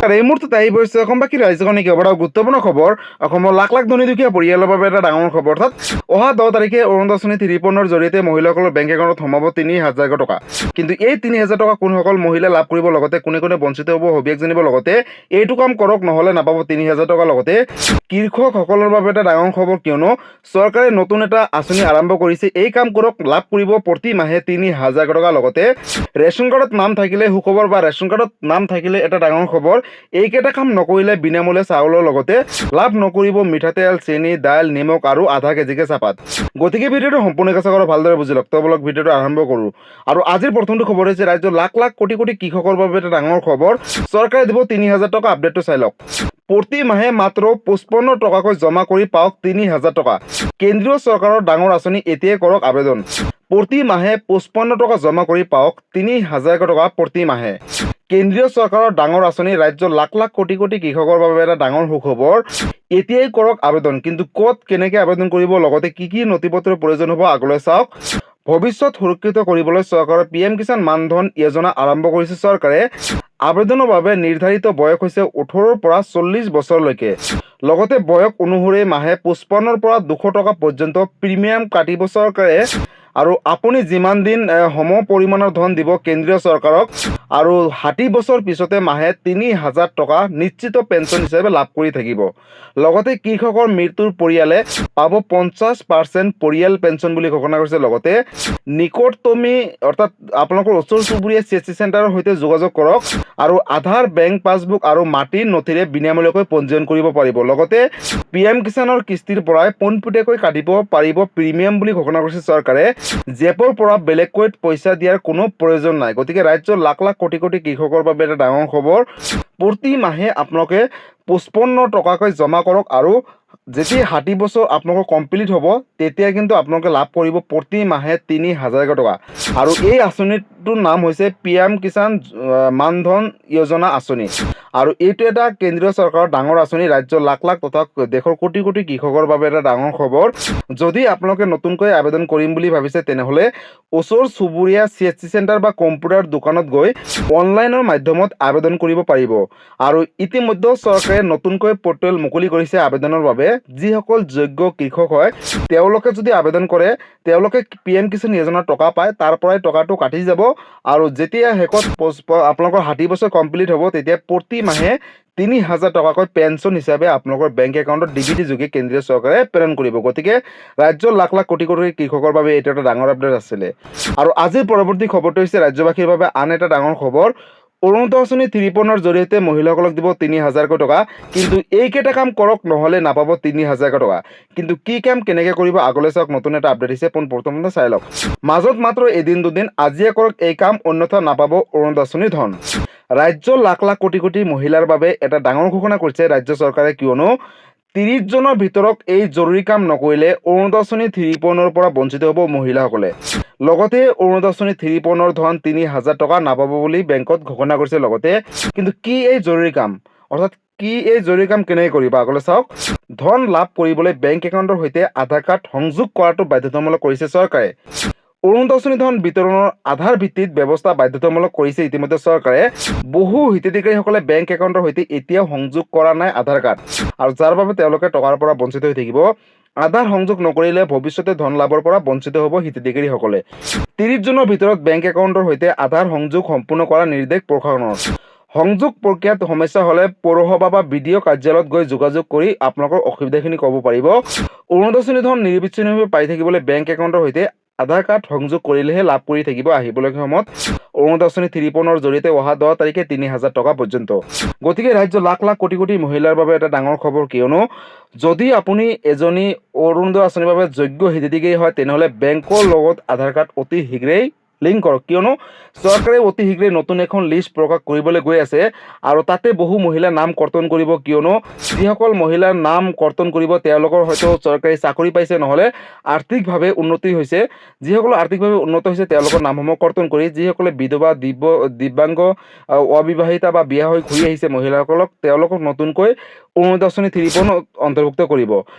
আৰু এই মুহূৰ্তত আহি পৰিছে অসম বাকী ৰাজ্যখনে কেইবাটাও গুৰুত্বপূৰ্ণ খবৰ। অসমৰ লাখ লাখ ধনী দুখীয়া পৰিয়ালৰ বাবে এটা ডাঙৰ খবৰ। অৰ্থাৎ অহা 10 তাৰিখে অৰুণোদয় আঁচনি 3.0 জৰিয়তে মহিলাসকলৰ বেংক একাউণ্টত সোমাব 3,000 টকা। কিন্তু এই 3,000 টকা কোনসকল মহিলাই লাভ কৰিব, লগতে কোনে কোনে বঞ্চিত হ'ব, সবিশেষ জানিব। লগতে এইটো কাম কৰক, নহ'লে নাপাব 3,000 টকা। লগতে কৃষকসকলৰ বাবে এটা ডাঙৰ খবৰ, কিয়নো চৰকাৰে নতুন এটা আঁচনি আৰম্ভ কৰিছে। এই কাম কৰক, লাভ কৰিব প্ৰতি মাহে 3,000 টকা। লগতে ৰেচন কাৰ্ডত নাম থাকিলে সুখবৰ, বা ৰেচন কাৰ্ডত নাম থাকিলে এটা ডাঙৰ খবৰ। এইকেইটা কাম নকৰিলে বিনামূলীয়া চাউলৰ লগতে লাভ নকৰিব মিঠাতেল, চেনি, দাইল, নিমখ আৰু আধা কেজিকে চাহপাত। গতিকে ভিডিঅ'টো সম্পূৰ্ণকৈ চাওক আৰু ভালদৰে বুজি লওক। তবলক ভিডিঅ'টো আৰম্ভ কৰোঁ। আৰু আজিৰ প্ৰথমটো খবৰ হৈছে ৰাজ্যৰ লাখ লাখ কোটি কোটি কৃষকৰ বাবে এটা ডাঙৰ খবৰ। চৰকাৰে দিব 3,000 টকা। আপডেটটো চাই লওক। প্ৰতি মাহে মাত্ৰ 55 টকাকৈ জমা কৰি পাওক 3,000 টকা। কেন্দ্ৰীয় চৰকাৰৰ ডাঙৰ আঁচনি, এতিয়াই কৰক আবেদন। প্ৰতি মাহে 55 টকা জমা কৰি পাওক 3,000 টকা প্ৰতি মাহে। কেন্দ্ৰীয় চৰকাৰৰ ডাঙৰ আঁচনি ৰাজ্যৰ লাখ লাখ কোটি কোটি কৃষকৰ বাবে এটা ডাঙৰ সুখবৰ। এতিয়াই কৰক আবেদন। কিন্তু ক'ত কেনেকৈ আবেদন কৰিব, লগতে কি কি নথিপত্ৰৰ প্ৰয়োজন হ'ব, আগলৈ চাওক। ভৱিষ্যত সুৰক্ষিত কৰিবলৈ চৰকাৰৰ PM কিষাণ মান ধন যোজনা আৰম্ভ কৰিছে চৰকাৰে। আবেদনৰ বাবে নিৰ্ধাৰিত বয়স হৈছে 18 পৰা 40 বছৰলৈকে। লগতে বয়স অনুসৰি মাহে 55 পৰা 200 টকা পৰ্যন্ত প্ৰিমিয়াম কাটিব চৰকাৰে। আৰু আপুনি যিমান দিন সম পৰিমাণৰ ধন দিব কেন্দ্ৰীয় চৰকাৰক, আৰু 60 বছৰ পিছতে মাহে 3,000 টকা নিশ্চিত পেঞ্চন হিচাপে লাভ কৰি থাকিব। লগতে কৃষকৰ মৃত্যুৰ পৰিয়ালে পাব 50% পৰিয়াল পেঞ্চন বুলি ঘোষণা কৰিছে। লগতে নিকটতমী অৰ্থাৎ আপোনালোকৰ ওচৰ চুবুৰীয়া CSC চেণ্টাৰৰ সৈতে যোগাযোগ কৰক, আৰু আধাৰ, বেংক পাছবুক আৰু মাটিৰ নথিৰে বিনামূলীয়াকৈ পঞ্জীয়ন কৰিব পাৰিব। লগতে PM কিষাণৰ কিস্তিৰ পৰাই পোনপটীয়াকৈ কাটিব পাৰিব প্ৰিমিয়াম বুলি ঘোষণা কৰিছে চৰকাৰে। জেপৰ পৰা বেলেগকৈ পইচা দিয়াৰ কোনো প্ৰয়োজন নাই। গতিকে ৰাজ্যৰ লাখ লাখ কোটি কোটি কৃষকৰ বাবে এটা ডাঙৰ খবৰ। প্ৰতি মাহে আপোনালোকে 55 টকাকৈ জমা কৰক, আৰু যেতিয়া 60 বছৰ আপোনালোকৰ কমপ্লিট হ'ব, তেতিয়া কিন্তু আপোনালোকে লাভ কৰিব প্ৰতি মাহে 3,000 টকা। আৰু এই আঁচনিটোৰ নাম হৈছে PM কিষাণ মান ধন যোজনা আঁচনি। আৰু এইটো এটা কেন্দ্ৰীয় চৰকাৰৰ ডাঙৰ আঁচনি। ৰাজ্যৰ লাখ লাখ তথা দেশৰ কোটি কোটি কৃষকৰ বাবে এটা ডাঙৰ খবৰ। যদি আপোনালোকে নতুনকৈ আবেদন কৰিম বুলি ভাবিছে, তেনেহ'লে ওচৰ চুবুৰীয়া CSC চেণ্টাৰ বা কম্পিউটাৰ দোকানত গৈ অনলাইনৰ মাধ্যমত আবেদন কৰিব পাৰিব। আৰু ইতিমধ্যে চৰকাৰে নতুনকৈ পৰ্টেল মুকলি কৰিছে আবেদনৰ বাবে। যিসকল যোগ্য কৃষক হয়, তেওঁলোকে যদি আবেদন কৰে, তেওঁলোকে PM কিষাণ যোজনাৰ টকা পায়। তাৰ পৰাই টকাটো কাটি যাব। আৰু যেতিয়া শেষত আপোনালোকৰ 60 বছৰ কমপ্লিট হ'ব, তেতিয়া প্ৰতি মাহে 3,000 টকাকৈ পেঞ্চন হিচাপে আপোনালোকৰ বেংক একাউণ্টত DBT যোগে কেন্দ্ৰীয় চৰকাৰে প্ৰেৰণ কৰিব। গতিকে ৰাজ্যৰ লাখ লাখ কোটি কোটি কৃষকৰ বাবে এইটো এটা ডাঙৰ আপডেট আছিলে। আৰু আজিৰ পৰৱৰ্তী খবৰটো হৈছে ৰাজ্যবাসীৰ বাবে আন এটা ডাঙৰ খবৰ। অৰুণোদয় আঁচনি 3.0 জৰিয়তে মহিলাসকলক দিব 3,000 টকা। কিন্তু এইকেইটা কাম কৰক, নহ'লে নাপাব 3,000 টকা। কিন্তু কি কাম কেনেকৈ কৰিব, আগলৈ চাওক। নতুন এটা আপডেট দিছে, পোনপ্ৰথমতে চাই লওক। মাজত মাত্ৰ এদিন দুদিন, আজিয়ে কৰক এই কাম, অন্যথা নাপাব অৰুণোদয় আঁচনিৰ ধন। ৰাজ্যৰ লাখ লাখ কোটি কোটি মহিলাৰ বাবে এটা ডাঙৰ ঘোষণা কৰিছে ৰাজ্য চৰকাৰে, কিয়নো 30 জনৰ ভিতৰত এই জৰুৰী কাম নকৰিলে অৰুণোদয় আঁচনি 3.0 পৰা বঞ্চিত হ'ব মহিলাসকলে। লগতে অৰুণোদয় আঁচনি 3.0 ধন 3,000 টকা নাপাব বুলি বেংকত ঘোষণা কৰিছে। লগতে কিন্তু কি এই জৰুৰী কাম, অৰ্থাৎ কি এই জৰুৰী কাম কেনেকৈ কৰিব, আগলৈ চাওক। ধন লাভ কৰিবলৈ বেংক একাউণ্টৰ সৈতে আধাৰ কাৰ্ড সংযোগ কৰাটো বাধ্যতামূলক কৰিছে চৰকাৰে। অৰুণোদয় আঁচনি ধন বিতৰণৰ আধাৰ ভিত্তিত ব্যৱস্থা বাধ্যতামূলক কৰিছে ইতিমধ্যে চৰকাৰে। বহু হিতাধিকাৰীসকলে বেংক একাউণ্টৰ সৈতে এতিয়াও সংযোগ কৰা নাই আধাৰ কাৰ্ড, আৰু যাৰ বাবে তেওঁলোকে টকাৰ পৰা বঞ্চিত হৈ থাকিব। আধাৰ সংযোগ নকৰিলে ভৱিষ্যতে ধন লাভৰ পৰা বঞ্চিত হ'ব হিতাধিকাৰীসকলে। 30 জনৰ ভিতৰত বেংক একাউণ্টৰ সৈতে আধাৰ সংযোগ সম্পূৰ্ণ কৰাৰ নিৰ্দেশ প্ৰশাসনৰ। সংযোগ প্ৰক্ৰিয়াত সমস্যা হ'লে পৌৰসভা বা BDO কাৰ্যালয়ত গৈ যোগাযোগ কৰি আপোনালোকৰ অসুবিধাখিনি ক'ব পাৰিব। অৰুণোদয় আঁচনি ধন নিৰবিচ্ছিন্নভাৱে পাই থাকিবলৈ বেংক একাউণ্টৰ সৈতে আধাৰ কাৰ্ড সংযোগ কৰিলেহে লাভ কৰি থাকিব আহিবলগীয়া সময়ত অৰুণোদয় আঁচনি 3.0 জৰিয়তে অহা 10 তাৰিখে 3,000 টকা পৰ্যন্ত। গতিকে ৰাজ্যৰ লাখ লাখ কোটি কোটি মহিলাৰ বাবে এটা ডাঙৰ খবৰ, কিয়নো যদি আপুনি এজনী অৰুণোদয় আঁচনিৰ বাবে যোগ্য হিতাধিকাৰী হয়, তেনেহ'লে বেংকৰ লগত আধাৰ কাৰ্ড অতি শীঘ্ৰেই লিংক কৰক, কিয়নো চৰকাৰে অতি শীঘ্ৰেই নতুন এখন লিষ্ট প্ৰকাশ কৰিবলৈ গৈ আছে। আৰু তাতে বহু মহিলাৰ নাম কৰ্তন কৰিব, কিয়নো যিসকল মহিলাৰ নাম কৰ্তন কৰিব তেওঁলোকৰ হয়তো চৰকাৰী চাকৰি পাইছে, নহ'লে আৰ্থিকভাৱে উন্নতি হৈছে। যিসকলৰ আৰ্থিকভাৱে উন্নত হৈছে তেওঁলোকৰ নামসমূহ কৰ্তন কৰি, যিসকলে বিধৱা, দিব্যাংগ, অবিবাহিতা বা বিয়া হৈ ঘূৰি আহিছে মহিলাসকলক, তেওঁলোকক নতুনকৈ অৰুণোদয় আঁচনি 3.0 অন্তৰ্ভুক্ত কৰিব।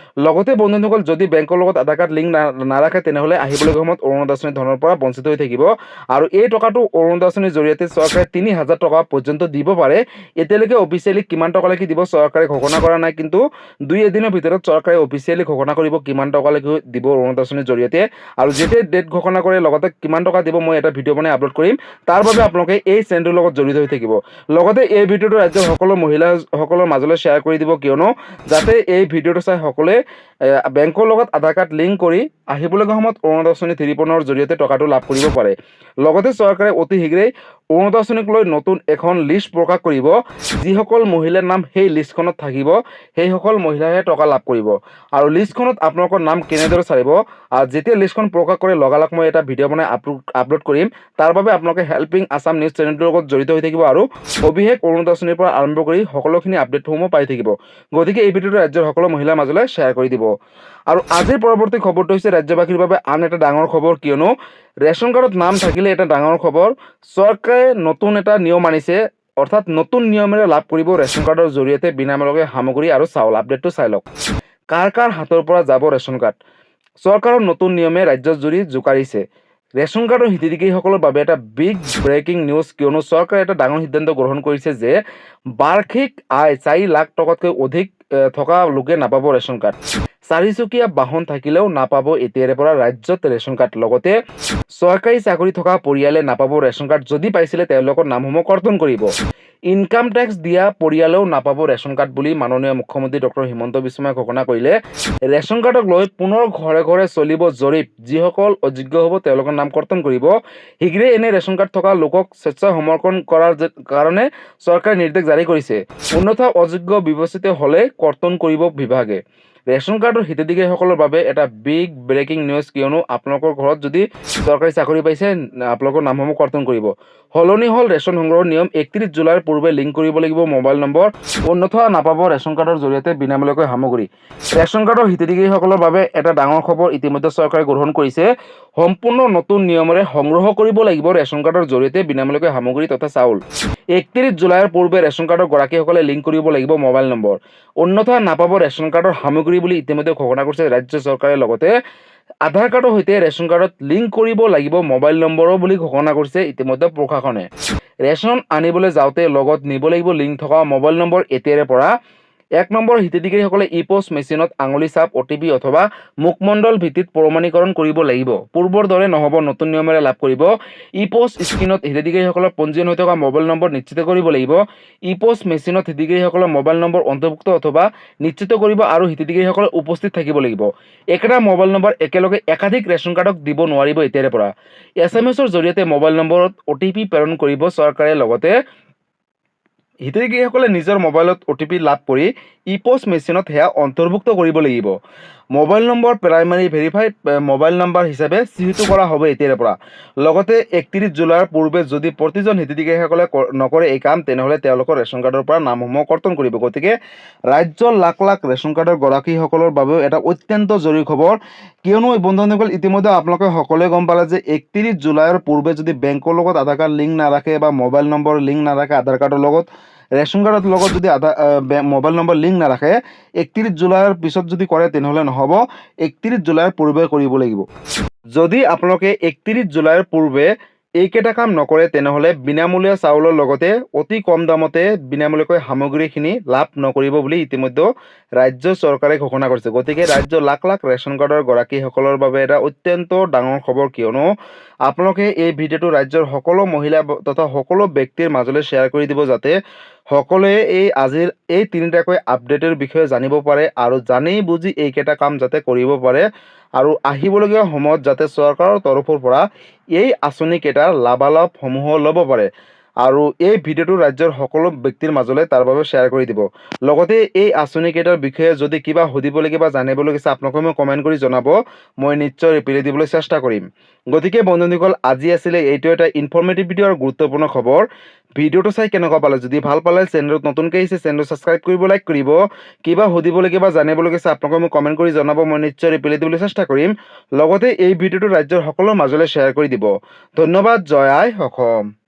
লগতে বন্ধুসকল, যদি বেংকৰ লগত আধাৰ কাৰ্ড লিংক নাৰাখে, তেনেহ'লে আহিবলগীয়া সময়ত অৰুণোদয় আঁচনি ধনৰ পৰা বঞ্চিত হৈ থাকিব। আৰু এই টকাটো অৰুণোদয় আঁচনিৰ জৰিয়তে চৰকাৰে 3,000 টকা পৰ্যন্ত দিব পাৰে। এতিয়ালৈকে অফিচিয়েলি কিমান টকালৈকে দিব চৰকাৰে ঘোষণা কৰা নাই, কিন্তু 2-1 দিনৰ ভিতৰত চৰকাৰে অফিচিয়েলি ঘোষণা কৰিব কিমান টকালৈকে দিব অৰুণোদয় আঁচনিৰ জৰিয়তে। আৰু যেতিয়া ডেট ঘোষণা কৰে লগতে কিমান টকা দিব মই এটা ভিডিঅ' বনাই আপলোড কৰিম। তাৰ বাবে আপোনালোকে এই চেনেলটোৰ লগত জড়িত হৈ থাকিব। লগতে এই ভিডিঅ'টো ৰাজ্যৰ সকলো মহিলাসকলৰ মাজলৈ শ্বেয়াৰ কৰি দিব, কিয়নো যাতে এই ভিডিঅ'টো চাই সকলোৱে বেংকৰ লগত আধাৰ কাৰ্ড লিংক কৰি আহিবলগীয়া সময়ত অৰুণোদয় আঁচনি 3 জৰিয়তে টকাটো লাভ কৰিব পাৰে। লগতে চৰকাৰে অতি শীঘ্ৰেই অৰুণোদয় আঁচনিক লৈ নতুন এখন লিষ্ট প্ৰকাশ কৰিব। যিসকল মহিলাৰ নাম সেই লিষ্টখনত থাকিব সেইসকল মহিলাইহে টকা লাভ কৰিব। আৰু লিষ্টখনত আপোনালোকৰ নাম কেনেদৰে চাব, যেতিয়া লিষ্টখন প্ৰকাশ কৰে লগালগ মই এটা ভিডিঅ' বনাই আপলোড কৰিম। তাৰ বাবে আপোনালোকে হেল্পিং আছাম নিউজ চেনেলটোৰ লগত জড়িত হৈ থাকিব আৰু সবিশেষ অৰুণোদয় আঁচনিৰ পৰা আৰম্ভ কৰি সকলোখিনি আপডেটসমূহ পাই থাকিব। গতিকে এই ভিডিঅ'টো ৰাজ্যৰ সকলো মহিলাৰ মাজলৈ শ্বেয়াৰ কৰি দিব। আৰু আজিৰ পৰৱৰ্তী খবৰটো হৈছে ৰাজ্যবাসীৰ বাবে আন এটা ডাঙৰ খবৰ, কিয়নো ৰেচন কাৰ্ডত নাম থাকিলে এটা ডাঙৰ খবৰ। চৰকাৰে নতুন এটা নিয়ম আনিছে, অৰ্থাৎ নতুন নিয়মেৰে লাভ কৰিব ৰেচন কাৰ্ডৰ জৰিয়তে বিনামূলীয়াকৈ সামগ্ৰী আৰু চাউল। আপডেটটো চাই লওক। কাৰ কাৰ হাতৰ পৰা যাব ৰেচন কাৰ্ড? চৰকাৰৰ নতুন নিয়মে ৰাজ্যত জুৰি জোকাৰিছে। ৰেচন কাৰ্ডৰ হিতাধিকাৰীসকলৰ বাবে এটা বিগ ব্ৰেকিং নিউজ, কিয়নো চৰকাৰে এটা ডাঙৰ সিদ্ধান্ত গ্ৰহণ কৰিছে যে বাৰ্ষিক আয় 4 লাখ টকাতকৈ অধিক থকা লোকে নাপাব ৰেচন কাৰ্ড। 4চকীয়া বাহন থাকিলেও নাপাব এতিয়াৰে পৰা ৰাজ্যত ৰেচন কাৰ্ড। লগতে চৰকাৰী চাকৰি থকা পৰিয়ালে নাপাব ৰেচন কাৰ্ড, যদি পাইছিলে তেওঁলোকৰ নামসমূহ কৰ্তন কৰিব। ইনকাম টেক্স দিয়া পৰিয়ালেও নাপাব ৰেচন কাৰ্ড বুলি মাননীয় মুখ্যমন্ত্ৰী ডক্টৰ হিমন্ত বিশ্ব শৰ্মাই ঘোষণা কৰিলে। ৰেচন কাৰ্ডক লৈ পুনৰ ঘৰে ঘৰে চলিব জৰীপ। যিসকল অযোগ্য হ'ব তেওঁলোকৰ নাম কৰ্তন কৰিব। শীঘ্ৰেই এনে ৰেচন কাৰ্ড থকা লোকক স্বেচ্ছাই সমৰ্পণ কৰাৰ কাৰণে চৰকাৰে নিৰ্দেশ জাৰি কৰিছে। অন্যথা অযোগ্য বিবেচিত হ'লে কৰ্তন কৰিব বিভাগে। ৰেচন কাৰ্ডৰ হিতাধিকাৰীসকলৰ বাবে এটা বিগ ব্ৰেকিং নিউজ, কিয়নো আপোনালোকৰ ঘৰত যদি চৰকাৰী চাকৰি পাইছে আপোনালোকৰ নামসমূহ কৰ্তন কৰিব। সলনি হ'ল ৰেচন সংগ্ৰহৰ নিয়ম। 31 জুলাইৰ পূৰ্বে লিংক কৰিব লাগিব মোবাইল নম্বৰ, অন্যথা নাপাব ৰেচন কাৰ্ডৰ জৰিয়তে বিনামূলীয়াকৈ সামগ্ৰী। ৰেচন কাৰ্ডৰ হিতাধিকাৰীসকলৰ বাবে এটা ডাঙৰ খবৰ ইতিমধ্যে চৰকাৰে গ্ৰহণ কৰিছে। সম্পূৰ্ণ নতুন নিয়মেৰে সংগ্ৰহ কৰিব লাগিব ৰেচন কাৰ্ডৰ জৰিয়তে বিনামূলীয়াকৈ সামগ্ৰী তথা চাউল। 31 জুলাইৰ পূৰ্বে ৰেচন কাৰ্ডৰ গৰাকীসকলে লিংক কৰিব লাগিব মোবাইল নম্বৰ, অন্যথা নাপাব ৰেচন কাৰ্ডৰ সামগ্ৰী বুলি ইতিমধ্যে ঘোষণা কৰিছে ৰাজ্য চৰকাৰে। লগতে আধাৰ কাৰ্ডৰ সৈতে ৰেচন কাৰ্ডত লিংক কৰিব লাগিব মোবাইল নম্বৰো বুলি ঘোষণা কৰিছে ইতিমধ্যে প্ৰশাসনে। ৰেচন আনিবলৈ যাওঁতে লগত নিব লাগিব লিংক থকা মোবাইল নম্বৰ। এতিয়াৰে পৰা 1 নম্বৰ হিতাধিকাৰীসকলে ই-পোষ্ট মেচিনত আঙুলি ছাপ, OTP অথবা মুখমণ্ডল ভিত্তিত প্ৰমাণীকৰণ কৰিব লাগিব। পূৰ্বৰ দৰে নহ'ব, নতুন নিয়মেৰে লাভ কৰিব। ই-পোষ্ট স্ক্ৰীণত হিতাধিকাৰীসকলৰ পঞ্জীয়ন হৈ থকা মোবাইল নম্বৰ নিশ্চিত কৰিব লাগিব। ই-পোষ্ট মেচিনত হিতাধিকাৰীসকলৰ মোবাইল নম্বৰ অন্তৰ্ভুক্ত অথবা নিশ্চিত কৰিব আৰু হিতাধিকাৰীসকলে উপস্থিত থাকিব লাগিব। একেটা মোবাইল নম্বৰ একেলগে একাধিক ৰেচন কাৰ্ডক দিব নোৱাৰিব এতিয়াৰে পৰা। SMS-ৰ জৰিয়তে মোবাইল নম্বৰত OTP প্ৰেৰণ কৰিব চৰকাৰে। লগতে হিতাধিকাৰীসকলে নিজৰ মোবাইলত OTP লাভ কৰি ই-পোষ্ট মেচিনত সেয়া অন্তৰ্ভুক্ত কৰিব লাগিব। Mobile number primary verified mobile number হিচাপে চিহ্নিত কৰা হ'ব এতিয়াৰে পৰা। লগতে 31 জুলাইৰ পূৰ্বে যদি প্ৰতিজন হিতাধিকাৰীসকলে নকৰে এই কাম, তেনেহ'লে তেওঁলোকৰ ৰেচন কাৰ্ডৰ পৰা নামসমূহ কৰ্তন কৰিব। গতিকে ৰাজ্যৰ লাখ লাখ ৰেচন কাৰ্ডৰ গৰাকীসকলৰ বাবেও এটা অত্যন্ত জৰুৰী খবৰ, কিয়নো বন্ধুসকল ইতিমধ্যে আপোনালোকে সকলোৱে গম পালে যে 31 জুলাইৰ পূৰ্বে যদি বেংকৰ লগত আধাৰ কাৰ্ড লিংক নাৰাখে বা মোবাইল নম্বৰ লিংক নাৰাখে আধাৰ কাৰ্ডৰ লগত, ৰেচন কাৰ্ডৰ লগত যদি মোবাইল নম্বৰ লিংক নাৰাখে, 31 জুলাইৰ পিছত যদি কৰে তেনেহ'লে নহ'ব, 31 জুলাইৰ পূৰ্বে কৰিব লাগিব। যদি আপোনালোকে 31 জুলাইৰ পূৰ্বে এইকেইটা কাম নকৰে তেনেহ'লে বিনামূলীয়া চাউলৰ লগতে অতি কম দামতে বিনামূলীয়াকৈ সামগ্ৰীখিনি লাভ নকৰিব বুলি ইতিমধ্যে ৰাজ্য চৰকাৰে ঘোষণা কৰিছে। গতিকে ৰাজ্যৰ লাখ লাখ ৰেচন কাৰ্ডৰ গৰাকীসকলৰ বাবে এটা অত্যন্ত ডাঙৰ খবৰ, কিয়নো আপোনালোকে এই ভিডিঅ'টো ৰাজ্যৰ সকলো মহিলা তথা সকলো ব্যক্তিৰ মাজলৈ শ্বেয়াৰ কৰি দিব, যাতে সকলোৱে আজিৰ এই 3টাকৈ আপডেটৰ বিষয়ে জানিব পাৰে আৰু জানি বুজি এইকেইটা কাম যাতে কৰিব পাৰে আৰু আহিবলগীয়া সময়ত যাতে চৰকাৰৰ তৰফৰ পৰা এই আঁচনিকেইটাৰ লাভালাভসমূহ ল'ব পাৰে। আৰু এই ভিডিঅ'টো ৰাজ্যৰ সকলো ব্যক্তিৰ মাজলৈ তাৰ বাবে শ্বেয়াৰ কৰি দিব। লগতে এই আঁচনিকেইটাৰ বিষয়ে যদি কিবা সুধিবলগীয়া বা জানিবলগীয়া আছে আপোনালোকে মোক কমেণ্ট কৰি জনাব, মই নিশ্চয় ৰিপ্লাই দিবলৈ চেষ্টা কৰিম। গতিকে বন্ধুসকল আজি আছিলে এইটো এটা ইনফৰ্মেটিভ ভিডিঅ' আৰু গুৰুত্বপূৰ্ণ খবৰ। ভিডিঅ'টো চাই কেনেকুৱা পালে, যদি ভাল পালে চেনেলত নতুনকৈ আহিছে চেনেলটো ছাবস্ক্ৰাইব কৰিব, লাইক কৰিব। কিবা সুধিবলগীয়া বা জানিবলগীয়া আছে আপোনালোকে মোক কমেণ্ট কৰি জনাব, মই নিশ্চয় ৰিপ্লাই দিবলৈ চেষ্টা কৰিম। লগতে এই ভিডিঅ'টো ৰাজ্যৰ সকলোৰ মাজলৈ শ্বেয়াৰ কৰি দিব। ধন্যবাদ। জয় আই অসম।